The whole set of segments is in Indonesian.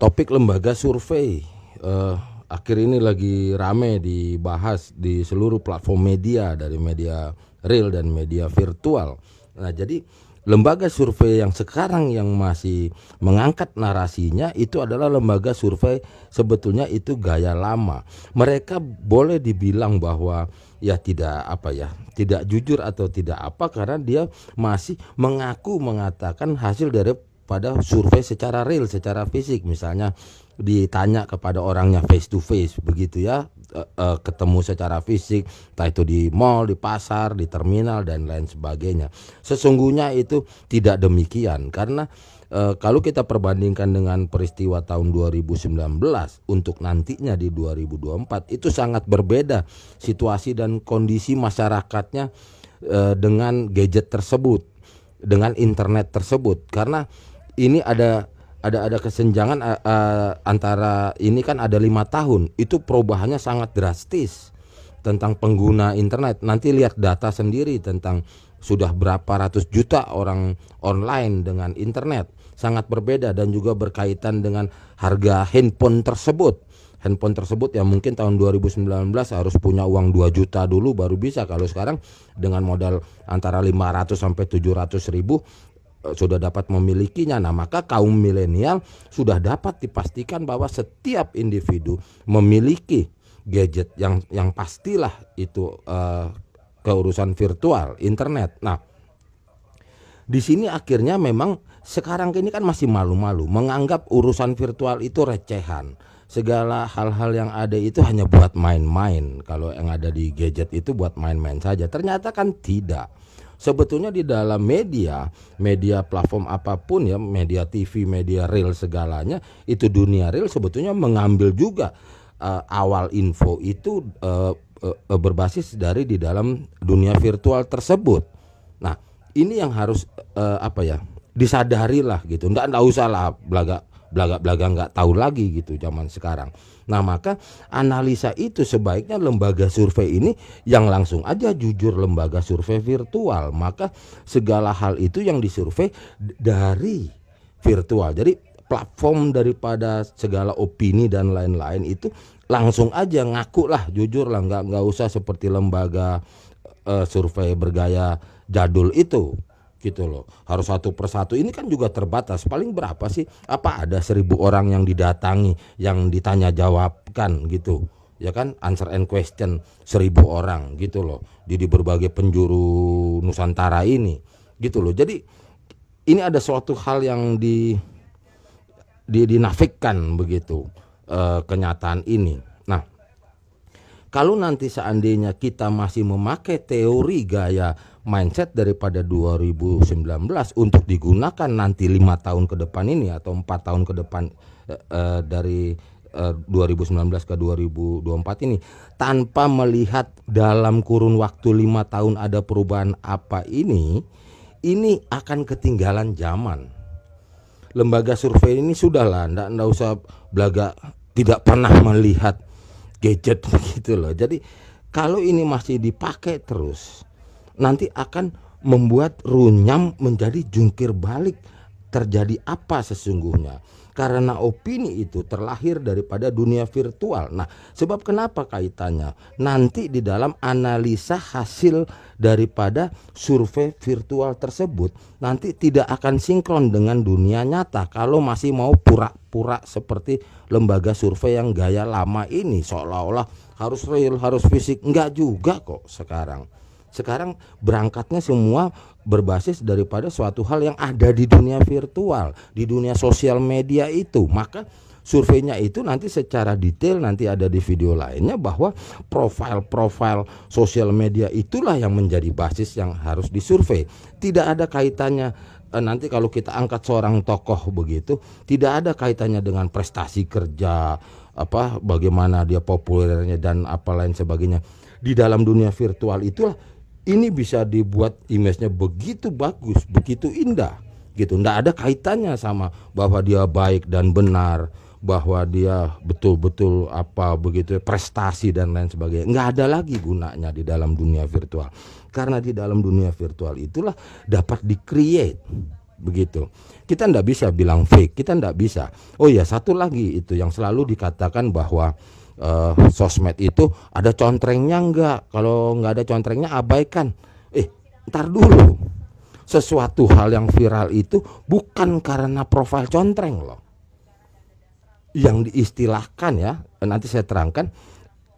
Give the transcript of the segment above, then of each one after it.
Topik lembaga survei akhir ini lagi rame dibahas di seluruh platform media, dari media real dan media virtual. Nah, jadi lembaga survei yang sekarang yang masih mengangkat narasinya itu adalah lembaga survei sebetulnya itu gaya lama. Mereka boleh dibilang bahwa ya tidak jujur atau tidak apa, karena dia masih mengaku mengatakan hasil dari pada survei secara real, secara fisik. Misalnya ditanya kepada orangnya face to face begitu ya, ketemu secara fisik, entah itu di mall, di pasar, di terminal dan lain sebagainya. Sesungguhnya itu tidak demikian, karena kalau kita perbandingkan dengan peristiwa tahun 2019 untuk nantinya di 2024 itu sangat berbeda situasi dan kondisi masyarakatnya dengan gadget tersebut, dengan internet tersebut. Karena ini ada kesenjangan antara ini kan ada 5 tahun, itu perubahannya sangat drastis tentang pengguna internet. Nanti lihat data sendiri tentang sudah berapa ratus juta orang online dengan internet, sangat berbeda. Dan juga berkaitan dengan harga handphone tersebut. Handphone tersebut yang mungkin tahun 2019 harus punya uang 2 juta dulu baru bisa. Kalau sekarang dengan modal antara 500 sampai 700 ribu sudah dapat memilikinya. Nah, maka kaum milenial sudah dapat dipastikan bahwa setiap individu memiliki gadget yang pastilah itu keurusan virtual, internet. Nah, di sini akhirnya memang sekarang ini kan masih malu-malu menganggap urusan virtual itu recehan. Segala hal-hal yang ada itu hanya buat main-main. Kalau yang ada di gadget itu buat main-main saja. Ternyata kan tidak. Sebetulnya di dalam media platform apapun ya, media TV, media real segalanya, itu dunia real sebetulnya mengambil juga awal info itu berbasis dari di dalam dunia virtual tersebut. Nah, ini yang harus disadari lah gitu. Nggak usah lah belaga nggak tahu lagi gitu zaman sekarang. Nah, maka analisa itu sebaiknya lembaga survei ini yang langsung aja jujur, lembaga survei virtual. Maka segala hal itu yang disurvei dari virtual. Jadi platform daripada segala opini dan lain-lain itu langsung aja ngaku lah, jujur lah, nggak usah seperti lembaga survei bergaya jadul itu. Gitu loh, harus satu persatu. Ini kan juga terbatas, paling berapa sih, apa ada 1000 orang yang didatangi, yang ditanya jawabkan gitu ya kan, answer and question 1000 orang gitu loh di berbagai penjuru Nusantara ini gitu loh. Jadi ini ada suatu hal yang dinafikan begitu kenyataan ini. Nah, kalau nanti seandainya kita masih memakai teori gaya mindset daripada 2019 untuk digunakan nanti 5 tahun ke depan ini atau 4 tahun ke depan dari 2019 ke 2024 ini, tanpa melihat dalam kurun waktu 5 tahun ada perubahan apa ini akan ketinggalan zaman. Lembaga survei ini sudahlah, enggak usah belaga tidak pernah melihat gadget gitu loh. Jadi kalau ini masih dipakai terus, nanti akan membuat runyam menjadi jungkir balik. Terjadi apa sesungguhnya? Karena opini itu terlahir daripada dunia virtual. Nah, sebab kenapa kaitannya? Nanti di dalam analisa hasil daripada survei virtual tersebut nanti tidak akan sinkron dengan dunia nyata kalau masih mau pura-pura seperti lembaga survei yang gaya lama ini, seolah-olah harus real, harus fisik. Enggak juga kok sekarang. Sekarang berangkatnya semua berbasis daripada suatu hal yang ada di dunia virtual, di dunia sosial media itu. Maka surveinya itu nanti secara detail nanti ada di video lainnya, bahwa profil-profil sosial media itulah yang menjadi basis yang harus disurvei. Tidak ada kaitannya nanti kalau kita angkat seorang tokoh begitu, tidak ada kaitannya dengan prestasi kerja, bagaimana dia populernya dan apa lain sebagainya. Di dalam dunia virtual itulah ini bisa dibuat image-nya begitu bagus, begitu indah gitu. Nggak ada kaitannya sama bahwa dia baik dan benar, bahwa dia betul-betul begitu prestasi dan lain sebagainya. Nggak ada lagi gunanya di dalam dunia virtual. Karena di dalam dunia virtual itulah dapat di-create begitu. Kita ndak bisa bilang fake, kita ndak bisa. Oh ya, satu lagi itu yang selalu dikatakan bahwa sosmed itu ada contrengnya enggak, kalau nggak ada contrengnya abaikan. Ntar dulu, sesuatu hal yang viral itu bukan karena profil contreng loh. Yang diistilahkan ya, nanti saya terangkan,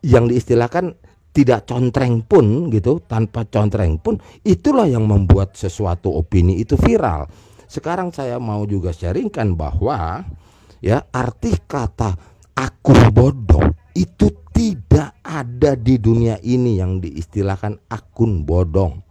yang diistilahkan tidak contreng pun gitu, tanpa contreng pun, itulah yang membuat sesuatu opini itu viral. Sekarang saya mau juga sharingkan bahwa ya, arti kata akun bodong itu tidak ada di dunia ini yang diistilahkan akun bodong.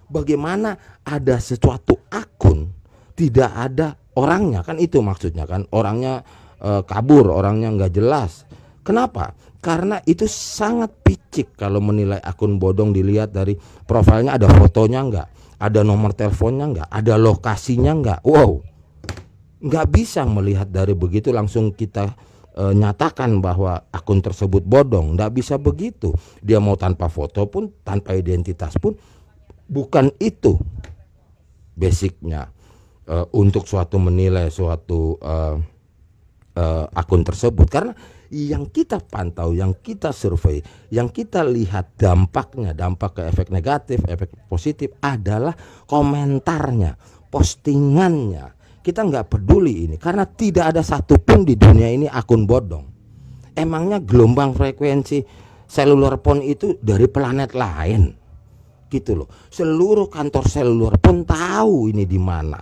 Bagaimana ada sesuatu akun tidak ada orangnya, kan itu maksudnya kan, orangnya kabur, orangnya nggak jelas. Kenapa? Karena itu sangat picik kalau menilai akun bodong dilihat dari profilnya, ada fotonya nggak, ada nomor teleponnya nggak, ada lokasinya nggak. Wow, nggak bisa melihat dari begitu langsung kita nyatakan bahwa akun tersebut bodong. Nggak bisa begitu. Dia mau tanpa foto pun, tanpa identitas pun, bukan itu basicnya untuk suatu menilai suatu akun tersebut. Karena yang kita pantau, yang kita survei, yang kita lihat dampaknya, dampak ke efek negatif, efek positif adalah komentarnya, postingannya. Kita nggak peduli ini, karena tidak ada satupun di dunia ini akun bodong. Emangnya gelombang frekuensi seluler phone itu dari planet lain? Gitu loh. Seluruh kantor seluler pun tahu ini di mana.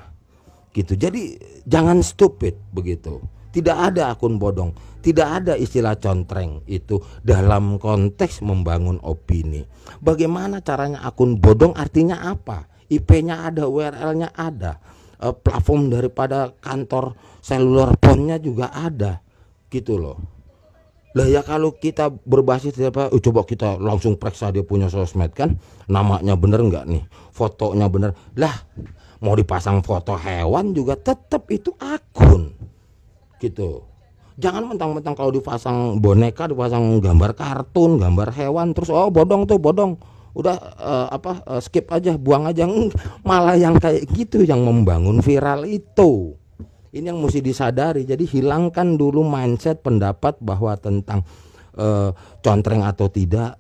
Gitu. Jadi jangan stupid begitu. Tidak ada akun bodong, tidak ada istilah contreng itu dalam konteks membangun opini. Bagaimana caranya akun bodong, artinya apa? IP-nya ada, URL-nya ada. Platform daripada kantor seluler phone-nya juga ada. Gitu loh. Lah ya, kalau kita berbasis apa, coba kita langsung periksa dia punya sosmed kan, namanya bener nggak nih, fotonya bener. Lah mau dipasang foto hewan juga tetap itu akun gitu. Jangan mentang-mentang kalau dipasang boneka, dipasang gambar kartun, gambar hewan, terus oh bodong tuh bodong, udah skip aja, buang aja. Malah yang kayak gitu yang membangun viral itu. Ini yang mesti disadari. Jadi hilangkan dulu mindset pendapat bahwa tentang contreng atau tidak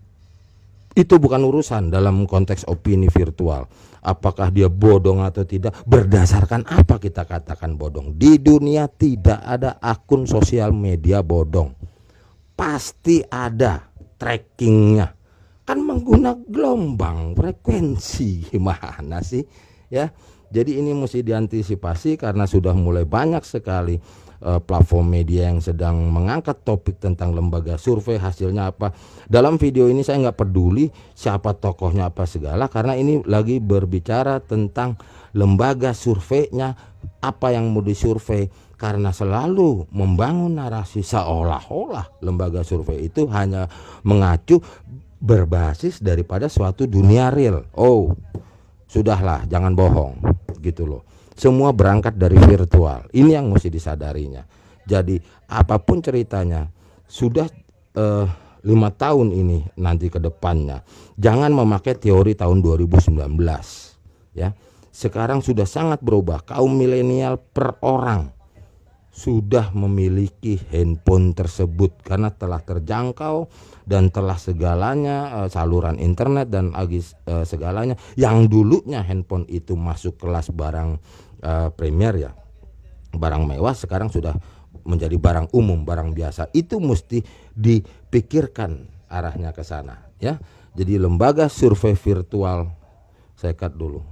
itu bukan urusan dalam konteks opini virtual. Apakah dia bodong atau tidak, berdasarkan apa kita katakan bodong? Di dunia tidak ada akun sosial media bodong. Pasti ada trackingnya. Kan menggunakan gelombang frekuensi, gimana sih ya? Jadi ini mesti diantisipasi karena sudah mulai banyak sekali platform media yang sedang mengangkat topik tentang lembaga survei, hasilnya apa. Dalam video ini saya nggak peduli siapa tokohnya apa segala, karena ini lagi berbicara tentang lembaga surveinya, apa yang mau disurvei. Karena selalu membangun narasi seolah-olah lembaga survei itu hanya mengacu berbasis daripada suatu dunia real. Oh, sudahlah, jangan bohong gitu loh. Semua berangkat dari virtual. Ini yang mesti disadarinya. Jadi apapun ceritanya, sudah 5 tahun ini nanti ke depannya, jangan memakai teori tahun 2019 ya. Sekarang sudah sangat berubah. Kaum milenial per orang sudah memiliki handphone tersebut karena telah terjangkau dan telah segalanya, saluran internet dan segalanya. Yang dulunya handphone itu masuk kelas barang premier ya, barang mewah, sekarang sudah menjadi barang umum, barang biasa. Itu mesti dipikirkan arahnya ke sana ya. Jadi lembaga survei virtual, saya cut dulu.